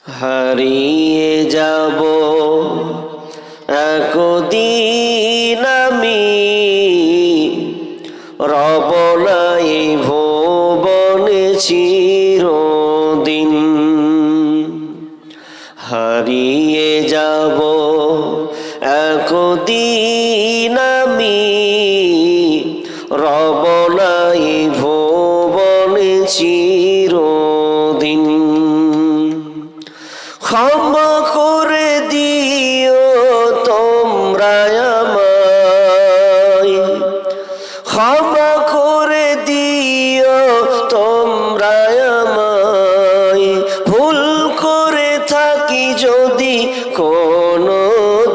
হারিয়ে যাব একদিন আমি, রব নাই ভুবনে চিরদিন। হারিয়ে যাব একদিন আমি, রব নাই ভুবনে চিরদিন। ক্ষমা করে দিও তোমরা আমায়, ক্ষমা করে দিও তোমরা আমায়, ভুল করে থাকি যদি কোনো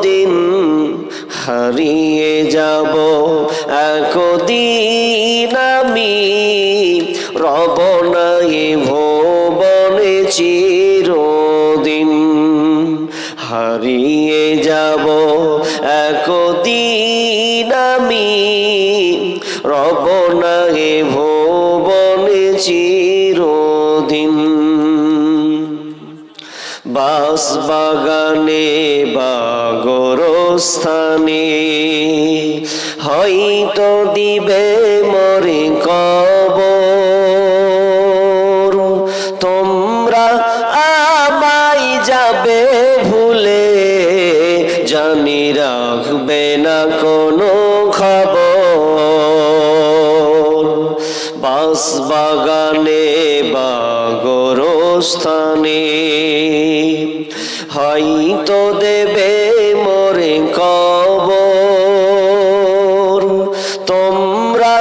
দিন। হারিয়ে যাব একদিন আমি, রব নাই ভুবনে চিরদিন। হারিয়ে যাব একদিন আমি, রব নাই ভুবনে চিরদিন। বাস বাগানে বা গোরস্থানে হয়তো দিবে মরে কবর। তোমরা আমায় যাবে ভুলে, জানি রাখবে না কোনো খবর। বাস বাগানে বা গোরস্থানে হয়তো দেবে মরে কবর। তোমরা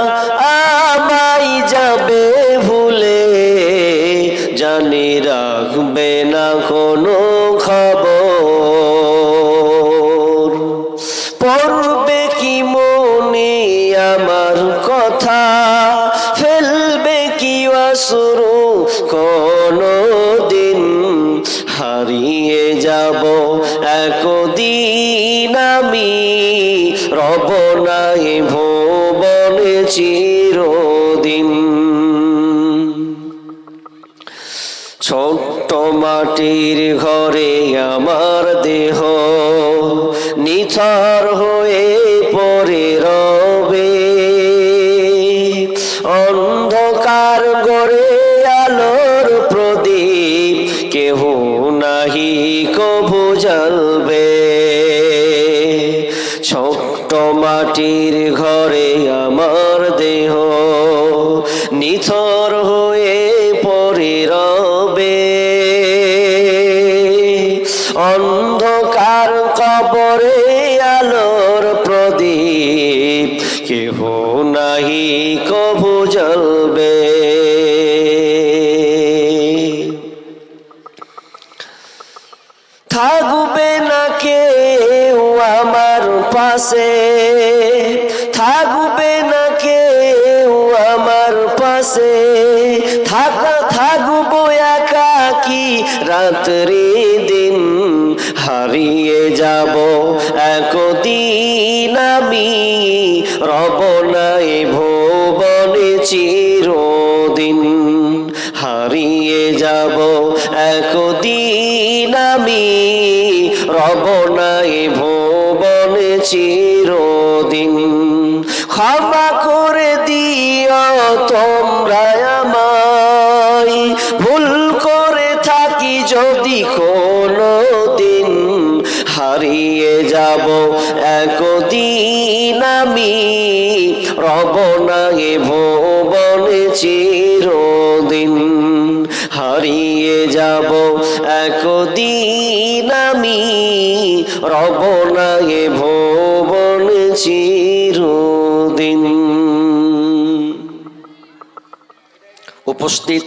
আমায় যাবে ভুলে, জানি রাখবে না কোনো খবর। পড়বে কি মনে আমার কথা, ফেলবে কি অশ্রু কোনো দিন। হারিয়ে যাব একদিন আমি, রব নাই ভুবনে চিরদিন। ছোট্ট মাটির ঘরে আমার দেহ নিথর হয়ে পড়ে রবে। অন্ধকার গড়ে আলোর প্রদীপ কেহ নাহি কভু জ্বলবে। ছোট্ট মাটির ঘরে আমার দেহ নিথর হয়ে পড়ে রবে। অন্ধকার কবরে আলোর প্রদীপ কেহ নাহি কভু জ্বলবে। থাকবে না কেউ আমার পাশে, থাকবে না কেউ আমার পাশে। থাকবো একাকী রাত্রি দিন। হারিয়ে যাব একদিন আমি, রব নাই ভুবনে চিরদিন। হারিয়ে যাব একদিন আমি, রব নাই ভুবনে চিরদিন। ক্ষমা করে দিও তোমরা আমায়, ভুল করে থাকি যদি কোনো দিন। হারিয়ে যাব একদিন আমি, রব নাই ভুবনে চিরদিন। হারিয়ে যাব একদিন আমি, রব নাই ভুবনে চিরদিন। উপস্থিত